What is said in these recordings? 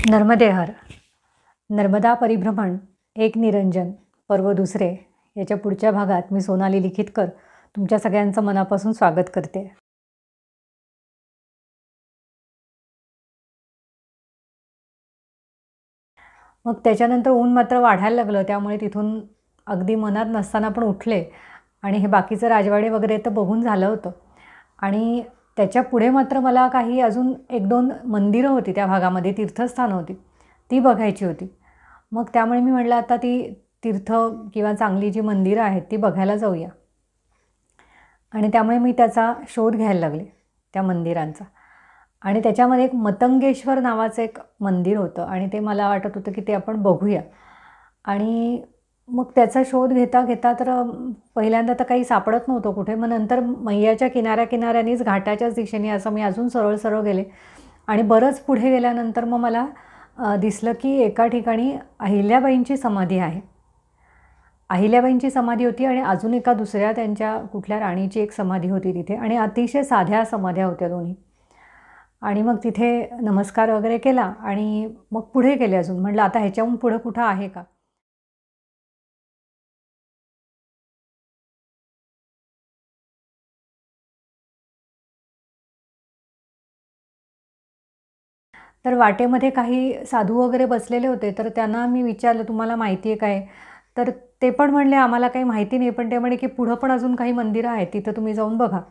नर्मदे हर. नर्मदा परिभ्रमण एक निरंजन पर्व दुसरे याच्या पुढच्या भागात मी सोनाली लिखितकर तुमच्या सगळ्यांचं मनापासून स्वागत करते. मग त्याच्यानंतर ऊन मात्र वाढायला लागलं, त्यामुळे तिथून अगदी मनात नसताना पण उठले आणि हे बाकीचं राजवाडे वगैरे तर बघून झालं होतं. आणि त्याच्या पुढे मात्र मला काही अजून एक दोन मंदिरं होती त्या भागामध्ये, तीर्थस्थानं होती, ती बघायची होती. मग त्यामुळे मी म्हटलं आता ती तीर्थ किंवा चांगली जी मंदिरं आहेत ती बघायला जाऊया. आणि त्यामुळे मी त्याचा शोध घ्यायला लागले त्या मंदिरांचा. आणि त्याच्यामध्ये एक मतंगेश्वर नावाचं एक मंदिर होतं आणि ते मला वाटत होतं की ते आपण बघूया. आणि मग त्याचा शोध घेता घेता तर पहिल्यांदा तर काही सापडत नव्हतं कुठे. मग नंतर मैयाच्या किनाऱ्यानीच घाटाच्याच दिशेने असं मी अजून सरळ सरळ गेले आणि बरंच पुढे गेल्यानंतर मग मला दिसलं की एका ठिकाणी अहिल्याबाईंची समाधी आहे. अहिल्याबाईंची समाधी होती आणि अजून एका दुसऱ्या त्यांच्या कुठल्या राणीची एक समाधी होती तिथे, आणि अतिशय साध्या समाध्या होत्या दोन्ही. आणि मग तिथे नमस्कार वगैरे केला आणि मग पुढे गेले अजून. म्हटलं आता ह्याच्याहून पुढं कुठं आहे का. तर वाटेमध्ये काही साधू वगैरे बसलेले होते, तर त्यांना मी विचारलं तुम्हाला माहिती आहे काय. तर ते पण म्हणले आम्हाला काही माहिती नाही, पण ते म्हणे की पुढं पण अजून काही मंदिरं आहेत, तिथं तुम्ही जाऊन बघा.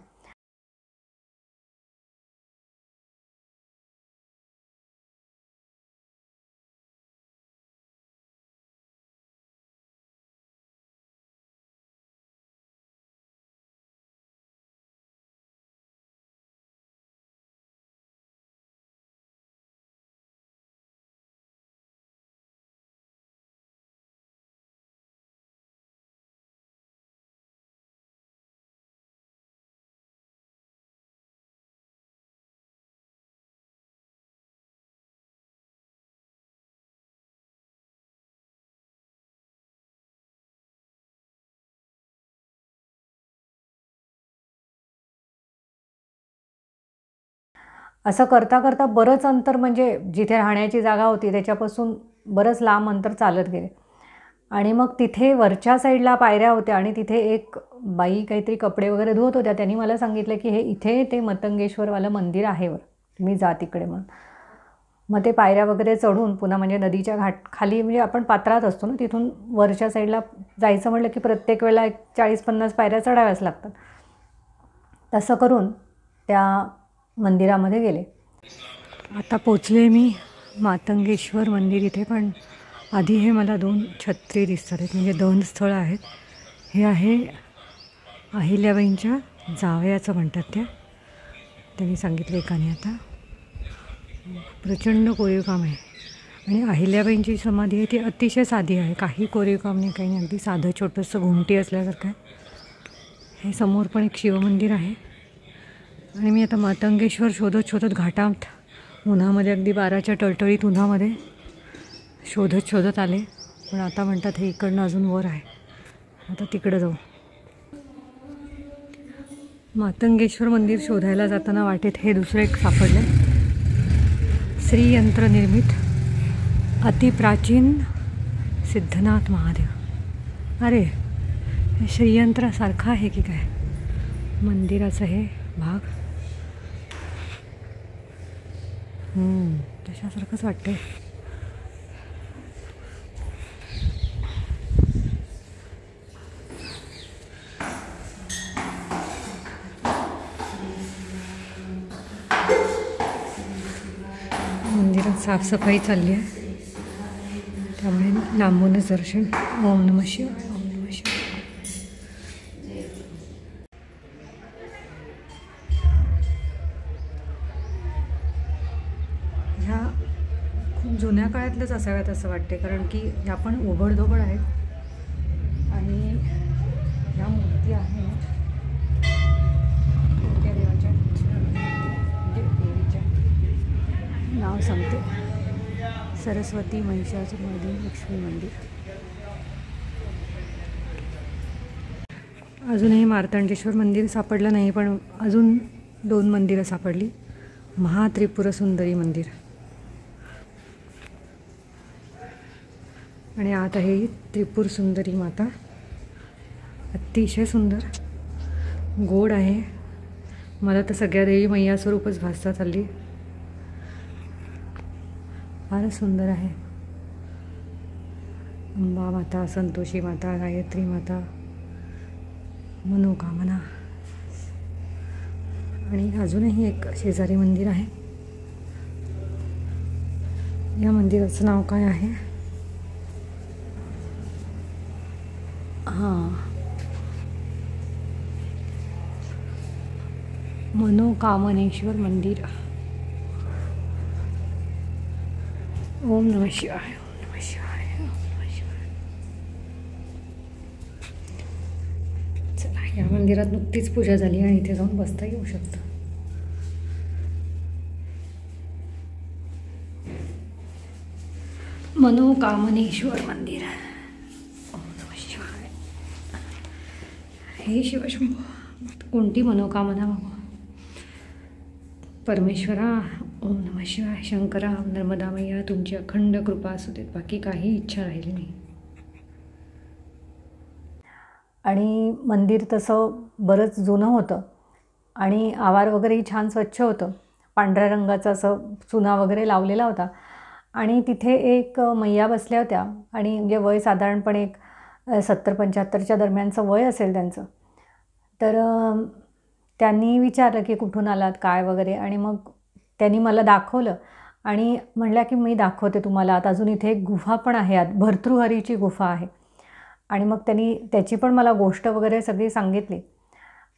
असं करता करता बरंच अंतर, म्हणजे जिथे राहण्याची जागा होती त्याच्यापासून बरंच लांब अंतर चालत गेले. आणि मग तिथे वरच्या साईडला पायऱ्या होत्या आणि तिथे एक बाई काहीतरी कपडे वगैरे धुवत होत्या. त्यांनी मला सांगितलं की हे इथे ते मतंगेश्वरवालं मंदिर आहे, वर तुम्ही जा तिकडे म्हणून. मग ते पायऱ्या वगैरे चढून पुन्हा, म्हणजे नदीच्या घाट खाली, म्हणजे आपण पात्रात असतो ना, तिथून वरच्या साईडला जायचं म्हटलं की प्रत्येक वेळेला 40-50 पायऱ्या चढाव्याच लागतात. तसं करून त्या मंदिरामध्ये गेले. आता पोचले मी मातंगेश्वर मंदिर इथे. पण आधी हे मला 2 छत्री दिसतात आहेत, म्हणजे 2 स्थळं आहेत. हे आहे अहिल्याबाईंच्या जावयाचं म्हणतात त्या, त्यांनी सांगितलं एकाने. आता प्रचंड कोरीवकाम आहे आणि अहिल्याबाईंची समाधी आहे ती अतिशय साधी आहे, काही कोरीवकाम नाही, काही नाही, अगदी साधं छोटंसं घुमटी असल्यासारखं आहे. हे समोर पण एक शिवमंदिर आहे. आणि मी आता मातंगेश्वर शोधत शोधत घाटात उन्हामध्ये, अगदी 12च्या टळटळीत उन्हामध्ये शोधत आले. पण आता म्हणतात हे इकडनं अजून वर आहे, आता तिकडं जाऊ. मातंगेश्वर मंदिर शोधायला जाताना वाटेत हे दुसरं एक सापडलं, श्रीयंत्र निर्मित अतिप्राचीन सिद्धनाथ महादेव. अरे, हे श्रीयंत्रासारखं आहे की काय मंदिराचं हे भाग. तशासारखंच वाटतंय. मंदिरात साफसफाई चालली आहे, त्यामुळे लांबूनच दर्शन. ओम नमः शिवाय, ओम नमः शिवाय. ह्या खूप जुन्या काळातलंच असाव्यात असं वाटते, कारण की ह्या पण ओबडधोबड आहेत. आणि ह्या मूर्ती आहेत त्या देवाच्या, म्हणजे देवीच्या नाव सांगते, सरस्वती, महिषासुरमर्दिनी, लक्ष्मी मंदिर. अजूनही मार्तंडेश्वर मंदिर सापडलं नाही, पण अजून 2 मंदिरं सापडली. महात्रिपुरसुंदरी मंदिर. आणि आत आहे ही त्रिपुर सुंदरी माता, अतिशय सुंदर, गोड आहे. मला तर सगळ्या देवी मैया स्वरूपच भासतात हल्ली. फारच सुंदर आहे. अंबा माता, संतोषी माता, गायत्री माता, मनोकामना. आणि अजूनही एक शेजारी मंदिर आहे. या मंदिराचं नाव काय आहे? हां, मनोकामनेश्वर मंदिर. ओम नमः शिवाय, ओम नमः शिवाय, ओम नमः शिवाय. चला, या मंदिरात नुकतीच पूजा झाली आणि इथे जाऊन बसता येऊ शकतं. मनोकामनेश्वर मंदिर. ओम नमः शिवाय. हे शिवशंभो, कोणती मनोकामना बाबा. परमेश्वरा, ओम नमः शिवाय. शंकरा, नर्मदा मैया, तुमची अखंड कृपा असू देत, बाकी काही इच्छा राहिली नाही. आणि मंदिर तसं बरंच जुनं होतं आणि आवार वगैरेही छान स्वच्छ होतं. पांढऱ्या रंगाचा असं चुना वगैरे लावलेला होता. आणि तिथे एक मैया बसल्या होत्या आणि म्हणजे वय साधारणपणे एक 70-75च्या दरम्यानचं वय असेल त्यांचं. तर त्यांनी विचारलं की कुठून आलात, काय वगैरे. आणि मग त्यांनी मला दाखवलं आणि म्हणल्या की मी दाखवते तुम्हाला. आता अजून इथे एक गुफा पण आहे, आत भर्तृहरीची गुफा आहे. आणि मग त्यांनी त्याची पण मला गोष्ट वगैरे सगळी सांगितली.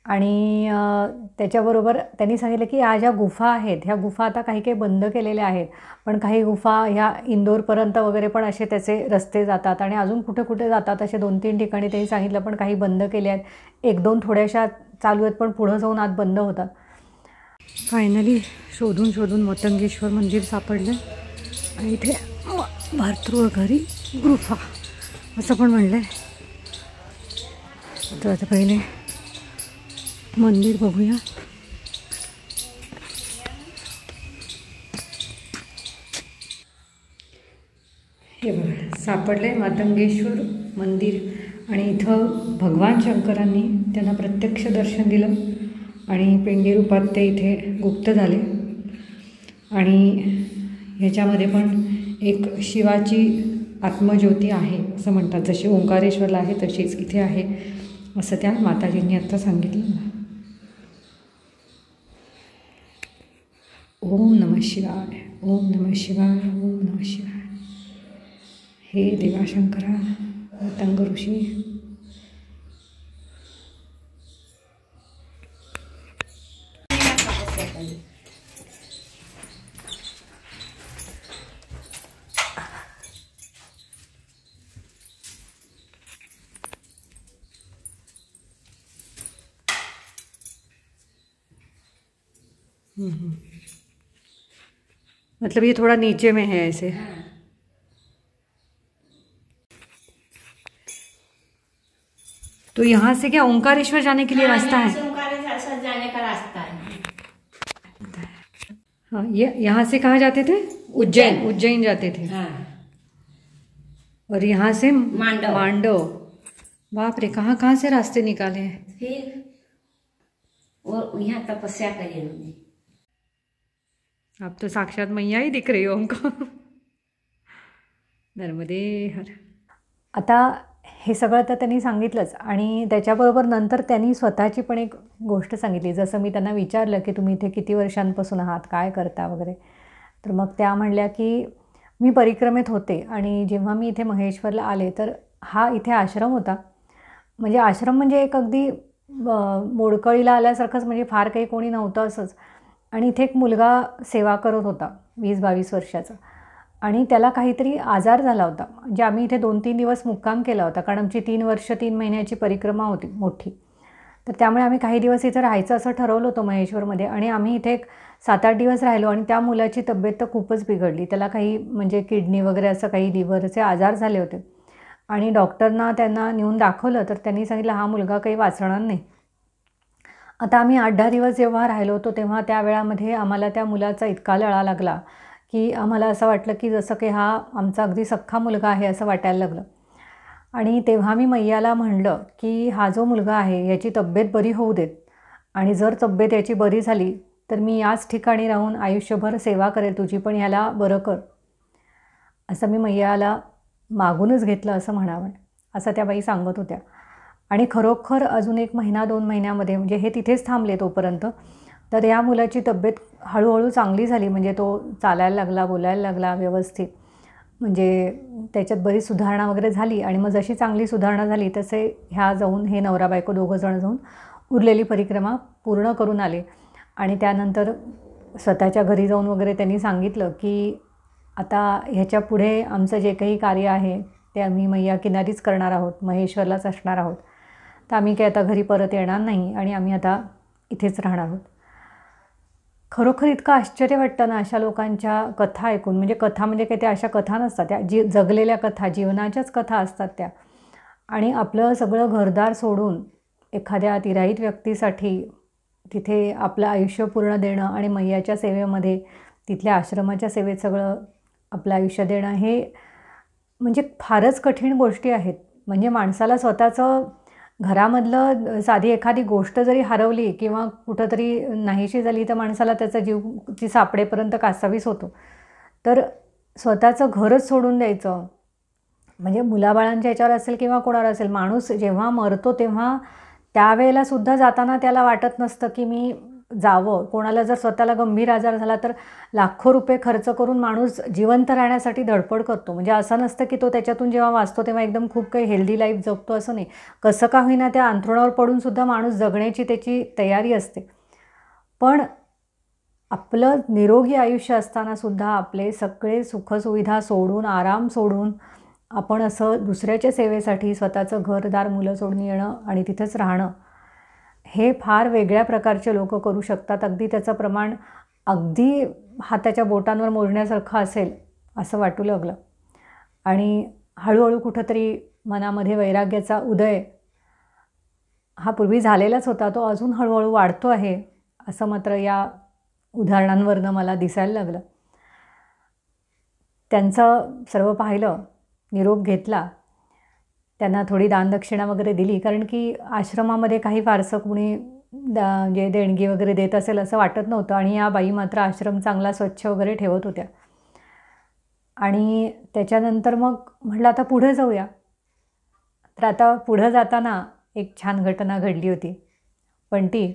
आणि त्याच्याबरोबर त्यांनी सांगितलं की ह्या ज्या गुफा आहेत, ह्या गुफा आता काही काही बंद केलेल्या आहेत, पण काही गुफा ह्या इंदोरपर्यंत वगैरे पण असे त्याचे रस्ते जातात आणि अजून कुठे कुठे जातात. असे 2-3 ठिकाणी त्यांनी सांगितलं, पण काही बंद केले आहेत. 1-2 थोड्याशा चालू आहेत, पण पुढं जाऊन आत बंद होतात. फायनली शोधून शोधून मतंगेश्वर मंदिर सापडलं आणि इथे भर्तृहरी गुफा असं पण म्हणलं आहे. तर आता पहिले मंदिर बघूया. हे बघा, सापडले मतंगेश्वर मंदिर. आणि इथं भगवान शंकरांनी त्यांना प्रत्यक्ष दर्शन दिलं आणि पेंडी रूपात ते इथे गुप्त झाले. आणि ह्याच्यामध्ये पण एक शिवाची आत्मज्योती आहे असं म्हणतात. जशी ओंकारेश्वरला आहे तशीच इथे आहे असं त्या माताजींनी आत्ता सांगितलं. ओम नमः शिवाय, ओम नमः शिवाय, ओम नमः शिवाय. हे देवाशंकरा, मतंग ऋषी. मतलब ये थोड़ा नीचे में है ऐसे. तो यहाँ से क्या ओंकारेश्वर जाने के लिए रास्ता है? ओंकारेश्वर जाने का रास्ता है. हाँ, ये यहाँ से कहाँ जाते थे? उज्जैन. उज्जैन जाते थे. हाँ. और यहाँ से मांडव. मांडव. बाप रे, कहाँ कहाँ से रास्ते निकाले हैं. फिर और यहाँ तपस्या करी उन्होंने. आप तो साक्षात मैया ही दिख रही हो हमको. नर्मदे हर. आता हे सगळं तर त्यांनी सांगितलंच. आणि त्याच्याबरोबर नंतर त्यांनी स्वतःची पण एक गोष्ट सांगितली. जसं मी त्यांना विचारलं की तुम्ही इथे किती वर्षांपासून आहात, काय करता वगैरे. तर मग त्या म्हणल्या की मी परिक्रमेत होते आणि जेव्हा मी इथे महेश्वरला आले तर हा इथे आश्रम होता. म्हणजे आश्रम म्हणजे एक अगदी मोडकळीला आल्यासारखंच, म्हणजे फार काही कोणी नव्हतं असंच. आणि इथे एक मुलगा सेवा करत होता 20-22 वर्षाचा. आणि त्याला काहीतरी आजार झाला होता. म्हणजे आम्ही इथे 2-3 दिवस मुक्काम केला होता, कारण आमची 3 वर्ष 3 महिन्याची परिक्रमा होती मोठी. तर त्यामुळे आम्ही काही दिवस इथे राहायचं असं ठरवलं होतं महेश्वरमध्ये. आणि आम्ही इथे एक 7-8 दिवस राहिलो. आणि त्या मुलाची तब्येत तर खूपच बिघडली. त्याला काही म्हणजे किडनी वगैरे असं काही लिव्हरचे आजार झाले होते. आणि डॉक्टरना त्यांना नेऊन दाखवलं तर त्यांनी सांगितलं हा मुलगा काही वाचणार नाही. आता आम्ही 8-10 दिवस जेव्हा राहिलो होतो तेव्हा त्या वेळामध्ये आम्हाला त्या मुलाचा इतका लळा लागला की आम्हाला असं वाटलं की जसं की हा आमचा अगदी सख्खा मुलगा आहे असं वाटायला लागलं. आणि तेव्हा मी मैयाला म्हणलं की हा जो मुलगा आहे याची तब्येत बरी होऊ देत, आणि जर तब्येत याची बरी झाली तर मी याच ठिकाणी राहून आयुष्यभर सेवा करेल तुझी, पण ह्याला बरं कर. असं मी मैयाला मागूनच घेतलं असं म्हणावं, असं त्या बाई सांगत होत्या. आणि खरोखर अजून 1 महिना 2 महिन्यामध्ये, म्हणजे हे तिथेच थांबले तोपर्यंत, तर या मुलाची तब्येत हळूहळू चांगली झाली. म्हणजे तो चालायला लागला, बोलायला लागला व्यवस्थित. म्हणजे त्याच्यात बरीच सुधारणा वगैरे झाली. आणि मग जशी चांगली सुधारणा झाली तसे ह्या जाऊन, हे नवरा बायको दोघंजण जाऊन उरलेली परिक्रमा पूर्ण करून आले. आणि त्यानंतर स्वतःच्या घरी जाऊन वगैरे त्यांनी सांगितलं की आता ह्याच्या पुढे आमचं जे काही कार्य आहे ते आम्ही मैया किनारीच करणार आहोत, महेश्वरलाच असणार आहोत. तर आम्ही काही आता घरी परत येणार नाही आणि आम्ही आता इथेच राहणार आहोत. खरोखर इतकं आश्चर्य वाटतं ना अशा लोकांच्या कथा ऐकून. म्हणजे कथा म्हणजे काही त्या अशा कथा नसतात, त्या जगलेल्या कथा, जीवनाच्याच कथा असतात त्या. आणि आपलं सगळं घरदार सोडून एखाद्या तिराईत व्यक्तीसाठी तिथे आपलं आयुष्य पूर्ण देणं आणि मैयाच्या सेवेमध्ये, तिथल्या आश्रमाच्या सेवेत सगळं आपलं आयुष्य देणं, हे म्हणजे फारच कठीण गोष्टी आहेत. म्हणजे माणसाला स्वतःचं घरामधलं साधी एखादी गोष्ट जरी हरवली किंवा कुठंतरी नाहीशी झाली तर माणसाला त्याचा जीव ती सापडेपर्यंत कासावीस होतो. तर स्वतःचं घरच सोडून द्यायचं, म्हणजे मुलाबाळांच्या ह्याच्यावर असेल किंवा कोणावर असेल, माणूस जेव्हा मरतो तेव्हा त्यावेळेला सुद्धा जाताना त्याला वाटत नसतं की मी जावं. कोणाला जर स्वतःला गंभीर आजार झाला तर लाखो रुपये खर्च करून माणूस जिवंत राहण्यासाठी धडपड करतो. म्हणजे असं नसतं की तो त्याच्यातून जेव्हा वाचतो तेव्हा एकदम खूप काही हेल्दी लाईफ जगतो, असं नाही. कसं का होईना त्या अंथरुणावर पडूनसुद्धा माणूस जगण्याची त्याची तयारी असते. पण आपलं निरोगी आयुष्य असतानासुद्धा आपले सगळे सुखसुविधा सोडून, आराम सोडून आपण असं दुसऱ्याच्या सेवेसाठी स्वतःचं घरदार, मुलं सोडून येणं आणि तिथंच राहणं, हे फार वेगळ्या प्रकारचे लोक करू शकतात. अगदी त्याचं प्रमाण अगदी हाताच्या बोटांवर मोजण्यासारखं असेल असं वाटू लागलं. आणि हळूहळू कुठंतरी मनामध्ये वैराग्याचा उदय हा पूर्वी झालेलाच होता, तो अजून हळूहळू वाढतो आहे असं मात्र या उदाहरणांवरनं मला दिसायला लागलं. त्यांचं सर्व पाहिलं, निरोप घेतला, त्यांना थोडी दानदक्षिणा वगैरे दिली, कारण की आश्रमामध्ये काही फारसं कुणी म्हणजे देणगी वगैरे देत असेल असं वाटत नव्हतं. आणि या बाई मात्र आश्रम चांगला स्वच्छ वगैरे ठेवत होत्या. आणि त्याच्यानंतर मग म्हटलं आता पुढं जाऊया. तर आता पुढं जाताना एक छान घटना घडली होती, पण ती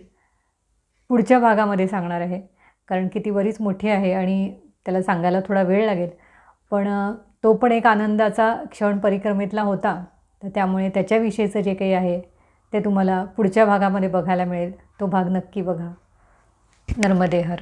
पुढच्या भागामध्ये सांगणार आहे, कारण की ती बरीच मोठी आहे आणि त्याला सांगायला थोडा वेळ लागेल. पण तो पण एक आनंदाचा क्षण परिक्रमेतला होता. तर त्यामुळे त्याच्याविषयीचं जे काही आहे ते तुम्हाला पुढच्या भागामध्ये बघायला मिळेल. तो भाग नक्की बघा. नर्मदे हर.